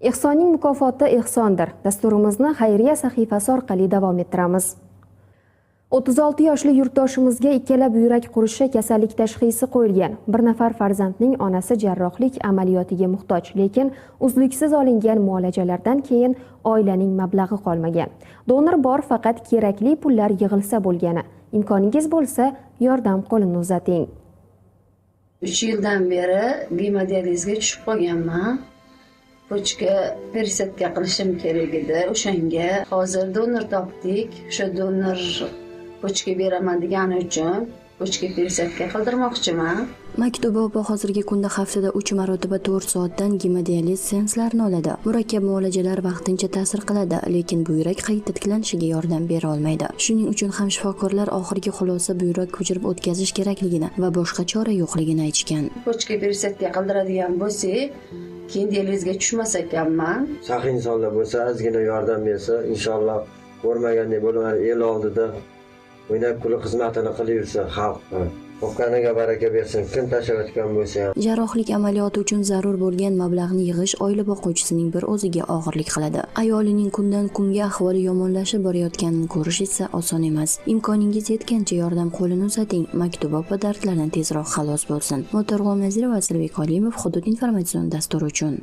Ehsonning mukofoti ehsondir. Dasturimizni xayriya sahifasi orqali davom ettiramiz. 36 yoshli yurtdoshimizga ikkala buyrak qurishi kasallik tashxisi qo'yilgan. Bir nafar farzandning onasi jarrohlik amaliyotiga muhtoj, lekin uzluksiz olingan muolajalardan keyin oilaning mablag'i qolmagan. Donor bor, faqat kerakli pullar yig'ilsa bo'lgani. Imkoningiz bo'lsa, yordam qo'lini uzating. 3 yildan beri gemodializga tushib qolganman. Pochka persatka qilishim kerak edi. O'shanga hozir donor topdik. O'sha donor pochka beraman degani uchun pochka persatka qildirmoqchiman. Maktuba opa hozirgi kunda haftada 3 marotaba 4 soatdan gemodializ seanslarini oladi. Murakkab muolajalar vaqtincha ta'sir qiladi, lekin buyrak qayta tiklanishiga yordam bera olmaydi. Shuning uchun ham shifokorlar oxirgi xulosa buyrak ko'chirib o'tkazish kerakligini va boshqa chora yo'qligini aytgan. Pochka persatka qildiradigan bo'lsak, keyin dializga tushmas ekanman. Saxiy insonlar bo'lsa, ozgina yordam bersa, inshaalloh ko'rmagandek bo'ladi, el oldida o'ynab kulib xizmatini qilaversa xalq. O'qaniga baraka bersin, kun tashlayotgan bo'lsa ham. Jarrohlik amaliyoti uchun zarur bo'lgan mablag'ni yig'ish oila boquvchisining bir o'ziga og'irlik qiladi. Ayolining kundan kunga ahvoli yomonlashib borayotganini ko'rish esa oson emas. Imkoningiz yetgancha yordam qo'lini uzating. Maktuba opa dardlardan tezroq xalos bo'lsin. Motorg'om Nazirova, Aslirbek Olimov, Hudud informatsion dasturi uchun.